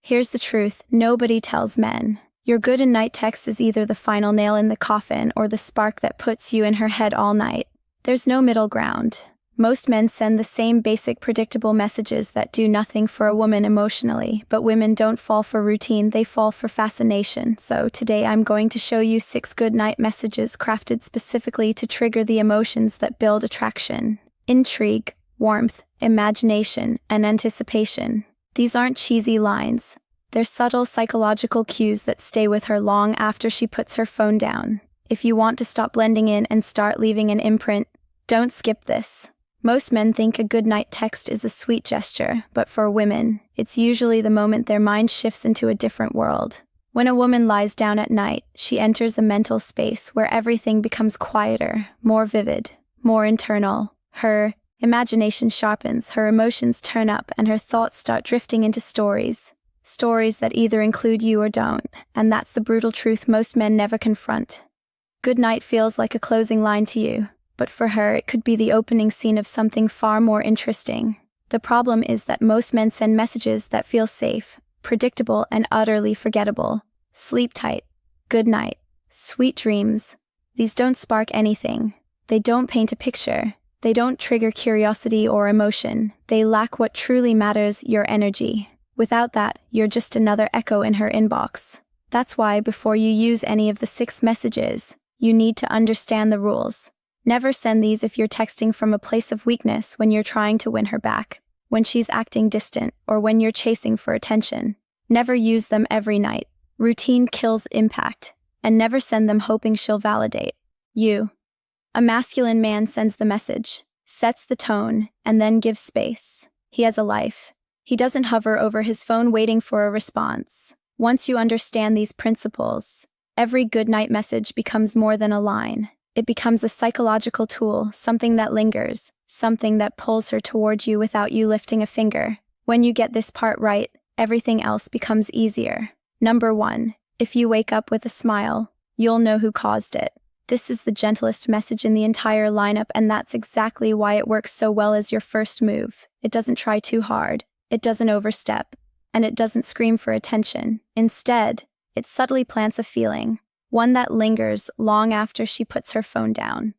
Here's the truth, nobody tells men. Your good night text is either the final nail in the coffin or the spark that puts you in her head all night. There's no middle ground. Most men send the same basic predictable messages that do nothing for a woman emotionally, but women don't fall for routine, they fall for fascination. So today I'm going to show you 6 good night messages crafted specifically to trigger the emotions that build attraction, intrigue, warmth, imagination, and anticipation. These aren't cheesy lines. They're subtle psychological cues that stay with her long after she puts her phone down. If you want to stop blending in and start leaving an imprint, don't skip this. Most men think a goodnight text is a sweet gesture, but for women, it's usually the moment their mind shifts into a different world. When a woman lies down at night, she enters a mental space where everything becomes quieter, more vivid, more internal. Her imagination sharpens, her emotions turn up, and her thoughts start drifting into stories. Stories that either include you or don't, and that's the brutal truth most men never confront. Goodnight feels like a closing line to you, but for her it could be the opening scene of something far more interesting. The problem is that most men send messages that feel safe, predictable, and utterly forgettable. Sleep tight, good night, sweet dreams. These don't spark anything. They don't paint a picture. They don't trigger curiosity or emotion. They lack what truly matters, your energy. Without that, you're just another echo in her inbox. That's why, before you use any of the 6 messages, you need to understand the rules. Never send these if you're texting from a place of weakness, when you're trying to win her back, when she's acting distant, or when you're chasing for attention. Never use them every night. Routine kills impact. And never send them hoping she'll validate you. A masculine man sends the message, sets the tone, and then gives space. He has a life. He doesn't hover over his phone waiting for a response. Once you understand these principles, every goodnight message becomes more than a line. It becomes a psychological tool, something that lingers, something that pulls her towards you without you lifting a finger. When you get this part right, everything else becomes easier. Number 1. If you wake up with a smile, you'll know who caused it. This is the gentlest message in the entire lineup, and that's exactly why it works so well as your first move. It doesn't try too hard, it doesn't overstep, and it doesn't scream for attention. Instead, it subtly plants a feeling, one that lingers long after she puts her phone down.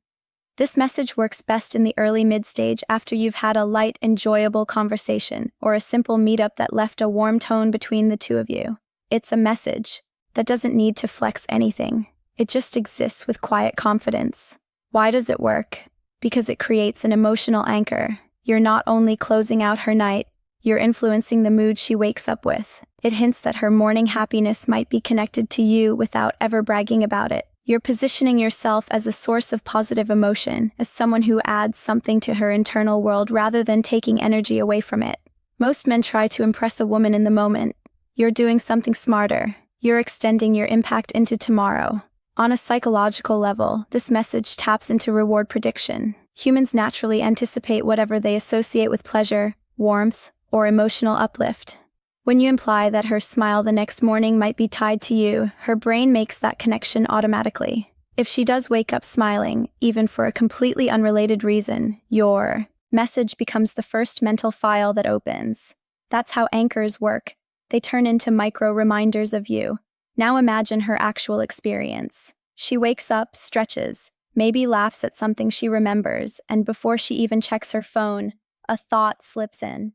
This message works best in the early mid-stage, after you've had a light, enjoyable conversation or a simple meetup that left a warm tone between the two of you. It's a message that doesn't need to flex anything. It just exists with quiet confidence. Why does it work? Because it creates an emotional anchor. You're not only closing out her night, you're influencing the mood she wakes up with. It hints that her morning happiness might be connected to you without ever bragging about it. You're positioning yourself as a source of positive emotion, as someone who adds something to her internal world rather than taking energy away from it. Most men try to impress a woman in the moment. You're doing something smarter. You're extending your impact into tomorrow. On a psychological level, this message taps into reward prediction. Humans naturally anticipate whatever they associate with pleasure, warmth, or emotional uplift. When you imply that her smile the next morning might be tied to you, her brain makes that connection automatically. If she does wake up smiling, even for a completely unrelated reason, your message becomes the first mental file that opens. That's how anchors work. They turn into micro reminders of you. Now imagine her actual experience. She wakes up, stretches, maybe laughs at something she remembers, and before she even checks her phone, a thought slips in.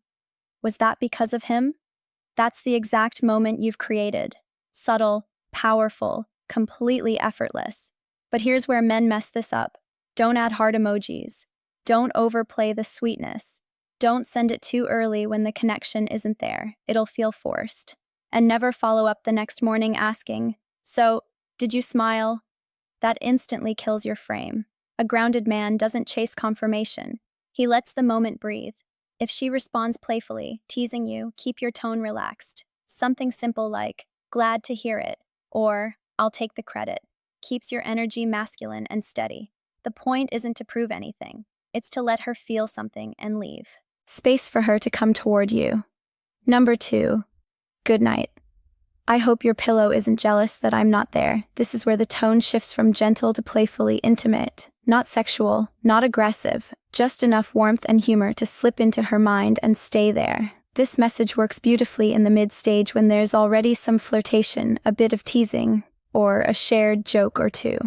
Was that because of him? That's the exact moment you've created. Subtle, powerful, completely effortless. But here's where men mess this up. Don't add heart emojis. Don't overplay the sweetness. Don't send it too early when the connection isn't there. It'll feel forced. And never follow up the next morning asking, "So, did you smile?" That instantly kills your frame. A grounded man doesn't chase confirmation. He lets the moment breathe. If she responds playfully, teasing you, keep your tone relaxed. Something simple like, "Glad to hear it," or "I'll take the credit," keeps your energy masculine and steady. The point isn't to prove anything. It's to let her feel something and leave. Space for her to come toward you. Number 2. Good night. I hope your pillow isn't jealous that I'm not there. This is where the tone shifts from gentle to playfully intimate. Not sexual, not aggressive, just enough warmth and humor to slip into her mind and stay there. This message works beautifully in the mid-stage when there's already some flirtation, a bit of teasing, or a shared joke or two.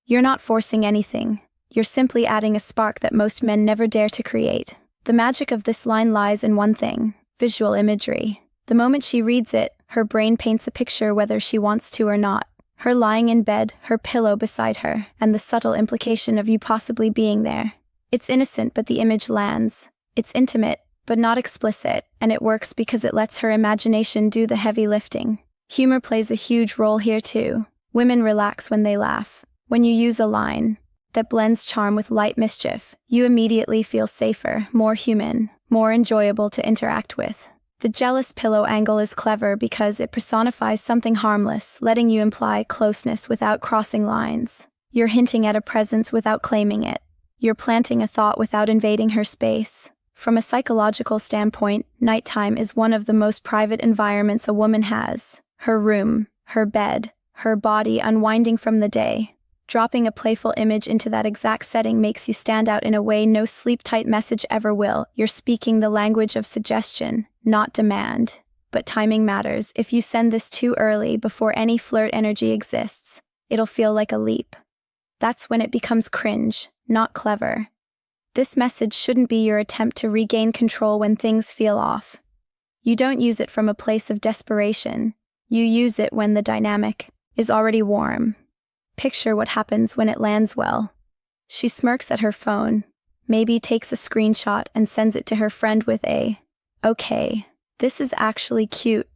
You're not forcing anything. You're simply adding a spark that most men never dare to create. The magic of this line lies in one thing: visual imagery. The moment she reads it, her brain paints a picture whether she wants to or not. Her lying in bed, her pillow beside her, and the subtle implication of you possibly being there. It's innocent, but the image lands. It's intimate, but not explicit, and it works because it lets her imagination do the heavy lifting. Humor plays a huge role here too. Women relax when they laugh. When you use a line that blends charm with light mischief, you immediately feel safer, more human, more enjoyable to interact with. The jealous pillow angle is clever because it personifies something harmless, letting you imply closeness without crossing lines. You're hinting at a presence without claiming it. You're planting a thought without invading her space. From a psychological standpoint, nighttime is one of the most private environments a woman has. Her room, her bed, her body unwinding from the day. Dropping a playful image into that exact setting makes you stand out in a way no sleep-tight message ever will. You're speaking the language of suggestion, not demand. But timing matters. If you send this too early, before any flirt energy exists, it'll feel like a leap. That's when it becomes cringe, not clever. This message shouldn't be your attempt to regain control when things feel off. You don't use it from a place of desperation. You use it when the dynamic is already warm. Picture what happens when it lands well. She smirks at her phone, maybe takes a screenshot and sends it to her friend with a, "Okay, this is actually cute."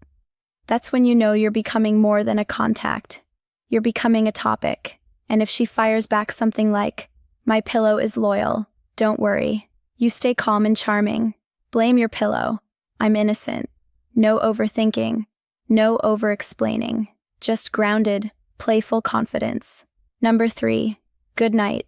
That's when you know you're becoming more than a contact. You're becoming a topic. And if she fires back something like, "My pillow is loyal, don't worry," you stay calm and charming. Blame your pillow. I'm innocent. No overthinking. No over-explaining. Just grounded, playful confidence. Number 3. Good night.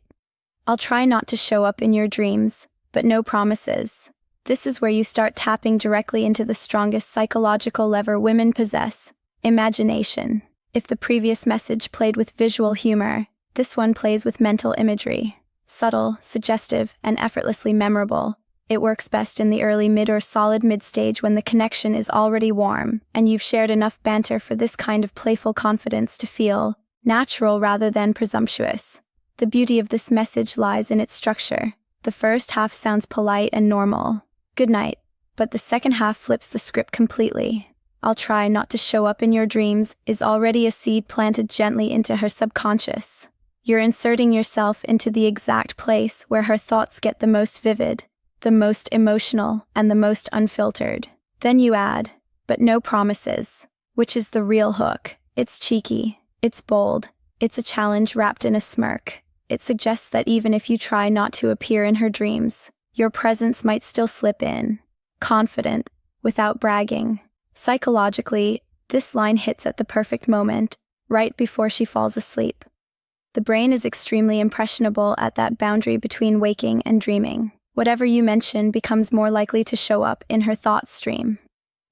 I'll try not to show up in your dreams, but no promises. This is where you start tapping directly into the strongest psychological lever women possess: imagination. If the previous message played with visual humor, this one plays with mental imagery. Subtle, suggestive, and effortlessly memorable. It works best in the early mid or solid mid-stage when the connection is already warm, and you've shared enough banter for this kind of playful confidence to feel natural rather than presumptuous. The beauty of this message lies in its structure. The first half sounds polite and normal. Good night. But the second half flips the script completely. "I'll try not to show up in your dreams" is already a seed planted gently into her subconscious. You're inserting yourself into the exact place where her thoughts get the most vivid, the most emotional, and the most unfiltered. Then you add, "but no promises," which is the real hook. It's cheeky, it's bold, it's a challenge wrapped in a smirk. It suggests that even if you try not to appear in her dreams, your presence might still slip in, confident, without bragging. Psychologically, this line hits at the perfect moment, right before she falls asleep. The brain is extremely impressionable at that boundary between waking and dreaming. Whatever you mention becomes more likely to show up in her thought stream.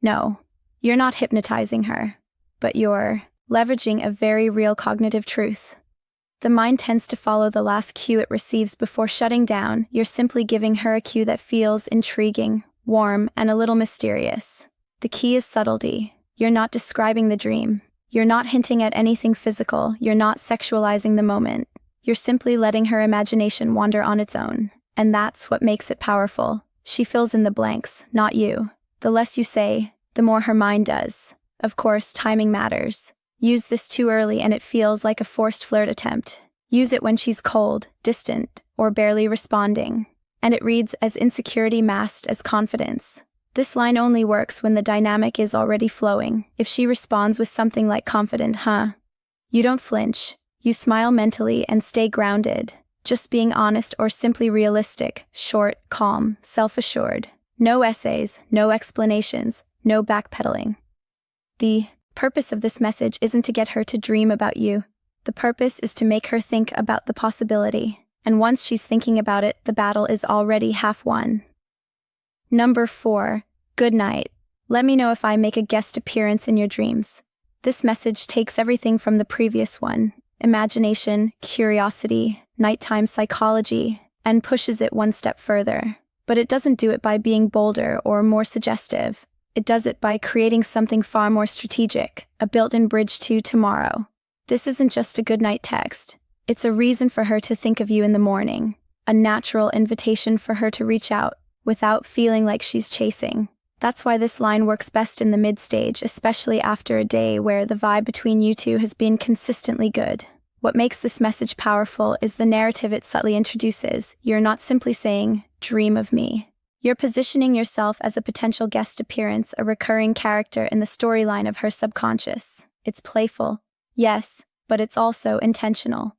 No, you're not hypnotizing her, but you're leveraging a very real cognitive truth. The mind tends to follow the last cue it receives before shutting down. You're simply giving her a cue that feels intriguing, warm, and a little mysterious. The key is subtlety. You're not describing the dream. You're not hinting at anything physical. You're not sexualizing the moment. You're simply letting her imagination wander on its own. And that's what makes it powerful. She fills in the blanks, not you. The less you say, the more her mind does. Of course, timing matters. Use this too early and it feels like a forced flirt attempt. Use it when she's cold, distant, or barely responding. And it reads as insecurity masked as confidence. This line only works when the dynamic is already flowing. If she responds with something like confident, "Huh?" you don't flinch. You smile mentally and stay grounded. Just being honest or simply realistic, short, calm, self-assured. No essays, no explanations, no backpedaling. The purpose of this message isn't to get her to dream about you. The purpose is to make her think about the possibility. And once she's thinking about it, the battle is already half won. Number 4. Good night. Let me know if I make a guest appearance in your dreams. This message takes everything from the previous one, imagination, curiosity, nighttime psychology, and pushes it one step further. But it doesn't do it by being bolder or more suggestive. It does it by creating something far more strategic, a built-in bridge to tomorrow. This isn't just a goodnight text. It's a reason for her to think of you in the morning, a natural invitation for her to reach out without feeling like she's chasing. That's why this line works best in the mid-stage, especially after a day where the vibe between you two has been consistently good. What makes this message powerful is the narrative it subtly introduces. You're not simply saying, "Dream of me." You're positioning yourself as a potential guest appearance, a recurring character in the storyline of her subconscious. It's playful, yes, but it's also intentional.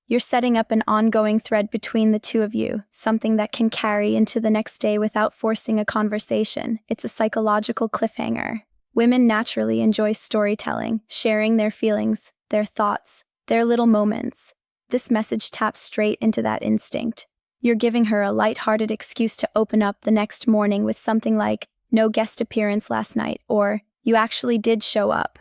You're setting up an ongoing thread between the two of you, something that can carry into the next day without forcing a conversation. It's a psychological cliffhanger. Women naturally enjoy storytelling, sharing their feelings, their thoughts, their little moments. This message taps straight into that instinct. You're giving her a light-hearted excuse to open up the next morning with something like, "No guest appearance last night," or "You actually did show up."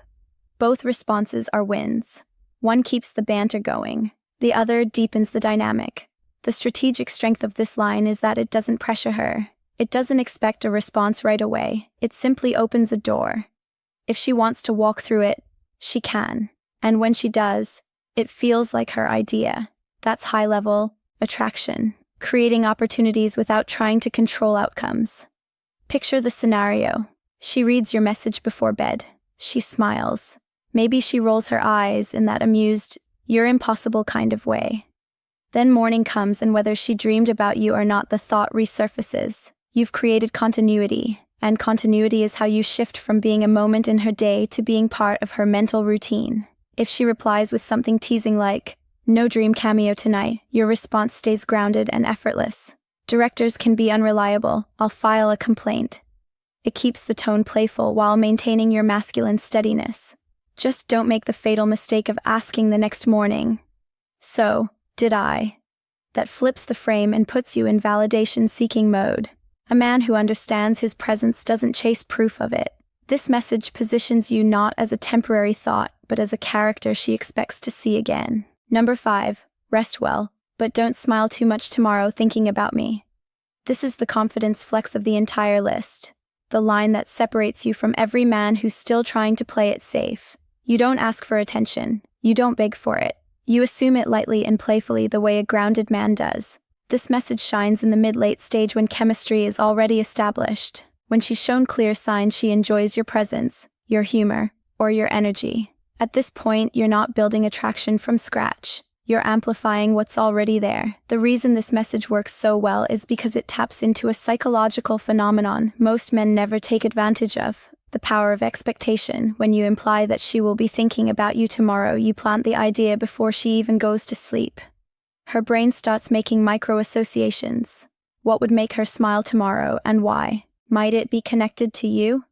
Both responses are wins. One keeps the banter going. The other deepens the dynamic. The strategic strength of this line is that it doesn't pressure her. It doesn't expect a response right away. It simply opens a door. If she wants to walk through it, she can. And when she does, it feels like her idea. That's high-level attraction, creating opportunities without trying to control outcomes. Picture the scenario. She reads your message before bed. She smiles. Maybe she rolls her eyes in that amused, "You're impossible" kind of way. Then morning comes, and whether she dreamed about you or not, the thought resurfaces. You've created continuity, and continuity is how you shift from being a moment in her day to being part of her mental routine. If she replies with something teasing like, "No dream cameo tonight," your response stays grounded and effortless. Directors can be unreliable. "I'll file a complaint." It keeps the tone playful while maintaining your masculine steadiness. Just don't make the fatal mistake of asking the next morning, "So, did I?" That flips the frame and puts you in validation-seeking mode. A man who understands his presence doesn't chase proof of it. This message positions you not as a temporary thought, but as a character she expects to see again. Number 5, rest well, but don't smile too much tomorrow thinking about me. This is the confidence flex of the entire list. The line that separates you from every man who's still trying to play it safe. You don't ask for attention. You don't beg for it. You assume it lightly and playfully the way a grounded man does. This message shines in the mid-late stage when chemistry is already established, when she's shown clear signs she enjoys your presence, your humor, or your energy. At this point, you're not building attraction from scratch. You're amplifying what's already there. The reason this message works so well is because it taps into a psychological phenomenon most men never take advantage of. The power of expectation. When you imply that she will be thinking about you tomorrow, you plant the idea before she even goes to sleep. Her brain starts making micro-associations. What would make her smile tomorrow, and why? Might it be connected to you?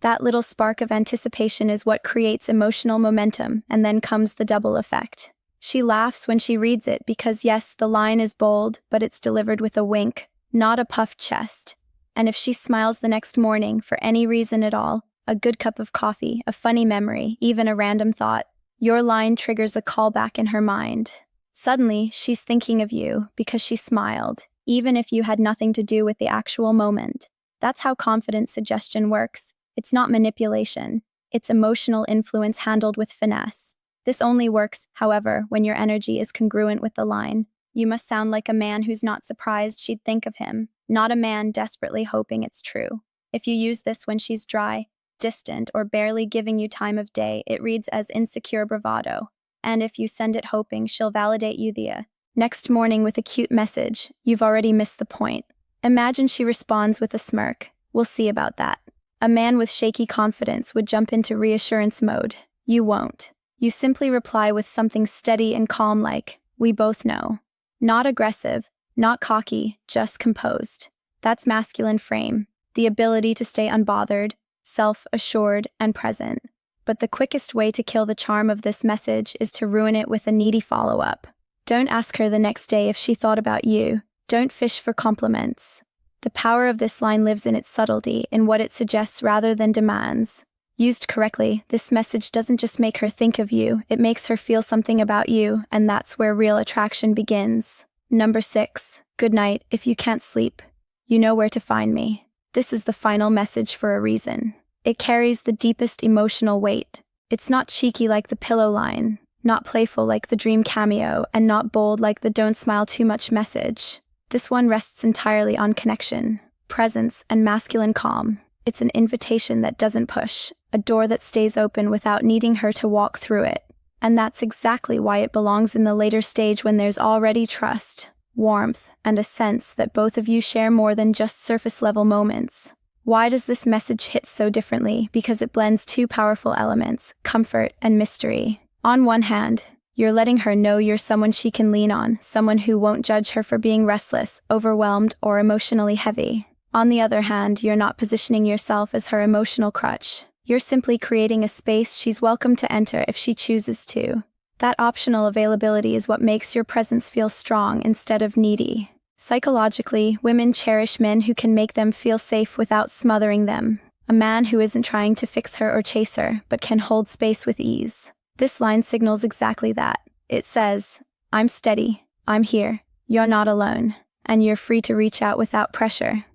That little spark of anticipation is what creates emotional momentum, and then comes the double effect. She laughs when she reads it because yes, the line is bold, but it's delivered with a wink, not a puffed chest. And if she smiles the next morning, for any reason at all, a good cup of coffee, a funny memory, even a random thought, your line triggers a callback in her mind. Suddenly, she's thinking of you because she smiled, even if you had nothing to do with the actual moment. That's how confident suggestion works. It's not manipulation. It's emotional influence handled with finesse. This only works, however, when your energy is congruent with the line. You must sound like a man who's not surprised she'd think of him, not a man desperately hoping it's true. If you use this when she's dry, distant, or barely giving you time of day, it reads as insecure bravado. And if you send it hoping she'll validate you the next morning with a cute message, you've already missed the point. Imagine she responds with a smirk. We'll see about that. A man with shaky confidence would jump into reassurance mode. You won't. You simply reply with something steady and calm like, "We both know." Not aggressive, not cocky, just composed. That's masculine frame, the ability to stay unbothered, self-assured, and present. But the quickest way to kill the charm of this message is to ruin it with a needy follow-up. Don't ask her the next day if she thought about you. Don't fish for compliments. The power of this line lives in its subtlety, in what it suggests rather than demands. Used correctly, this message doesn't just make her think of you, it makes her feel something about you, and that's where real attraction begins. Number 6. Good night. If you can't sleep, you know where to find me. This is the final message for a reason. It carries the deepest emotional weight. It's not cheeky like the pillow line, not playful like the dream cameo, and not bold like the don't smile too much message. This one rests entirely on connection, presence, and masculine calm. It's an invitation that doesn't push, a door that stays open without needing her to walk through it. And that's exactly why it belongs in the later stage, when there's already trust, warmth, and a sense that both of you share more than just surface-level moments. Why does this message hit so differently? Because it blends two powerful elements, comfort and mystery. On one hand, you're letting her know you're someone she can lean on, someone who won't judge her for being restless, overwhelmed, or emotionally heavy. On the other hand, you're not positioning yourself as her emotional crutch. You're simply creating a space she's welcome to enter if she chooses to. That optional availability is what makes your presence feel strong instead of needy. Psychologically, women cherish men who can make them feel safe without smothering them. A man who isn't trying to fix her or chase her, but can hold space with ease. This line signals exactly that. It says, I'm steady, I'm here, you're not alone, and you're free to reach out without pressure.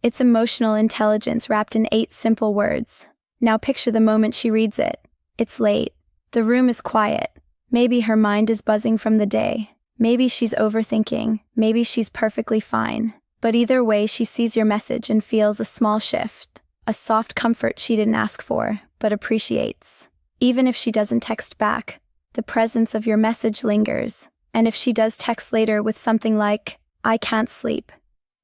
It's emotional intelligence wrapped in 8 simple words. Now picture the moment she reads it. It's late. The room is quiet. Maybe her mind is buzzing from the day. Maybe she's overthinking. Maybe she's perfectly fine. But either way, she sees your message and feels a small shift. A soft comfort she didn't ask for, but appreciates. Even if she doesn't text back, the presence of your message lingers. And if she does text later with something like, I can't sleep,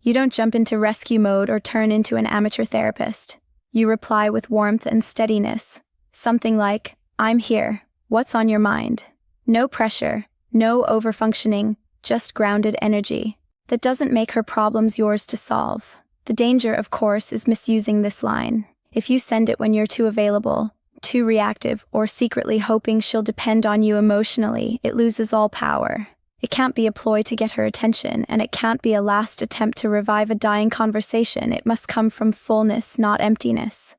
you don't jump into rescue mode or turn into an amateur therapist. You reply with warmth and steadiness. Something like, I'm here. What's on your mind? No pressure, no overfunctioning, just grounded energy. That doesn't make her problems yours to solve. The danger, of course, is misusing this line. If you send it when you're too available, too reactive, or secretly hoping she'll depend on you emotionally, it loses all power. It can't be a ploy to get her attention, and it can't be a last attempt to revive a dying conversation. It must come from fullness, not emptiness.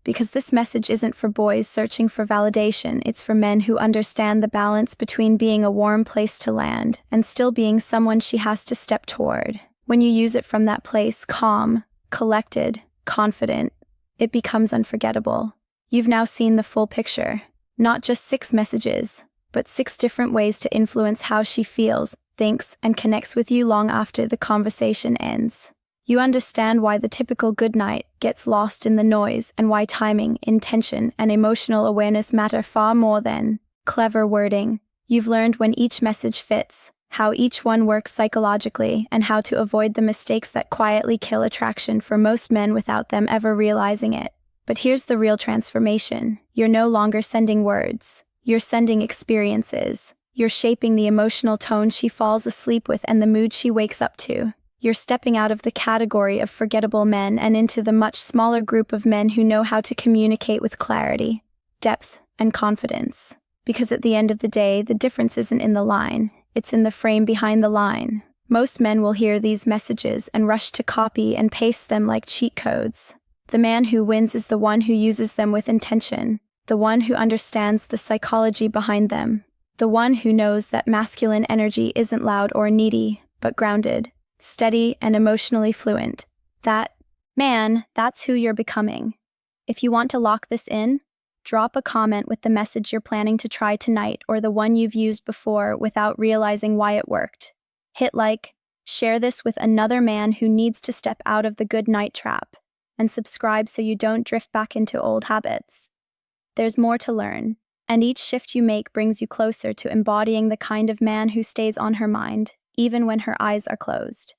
Because this message isn't for boys searching for validation, it's for men who understand the balance between being a warm place to land and still being someone she has to step toward. When you use it from that place, calm, collected, confident, it becomes unforgettable. You've now seen the full picture. Not just 6 messages, but 6 different ways to influence how she feels, thinks, and connects with you long after the conversation ends. You understand why the typical goodnight gets lost in the noise, and why timing, intention, and emotional awareness matter far more than clever wording. You've learned when each message fits, how each one works psychologically, and how to avoid the mistakes that quietly kill attraction for most men without them ever realizing it. But here's the real transformation. You're no longer sending words. You're sending experiences. You're shaping the emotional tone she falls asleep with and the mood she wakes up to. You're stepping out of the category of forgettable men and into the much smaller group of men who know how to communicate with clarity, depth, and confidence. Because at the end of the day, the difference isn't in the line, it's in the frame behind the line. Most men will hear these messages and rush to copy and paste them like cheat codes. The man who wins is the one who uses them with intention, the one who understands the psychology behind them, the one who knows that masculine energy isn't loud or needy, but grounded, steady, and emotionally fluent. That man, that's who you're becoming. If you want to lock this in, drop a comment with the message you're planning to try tonight or the one you've used before without realizing why it worked. Hit like, share this with another man who needs to step out of the good night trap, and subscribe so you don't drift back into old habits. There's more to learn, and each shift you make brings you closer to embodying the kind of man who stays on her mind, even when her eyes are closed.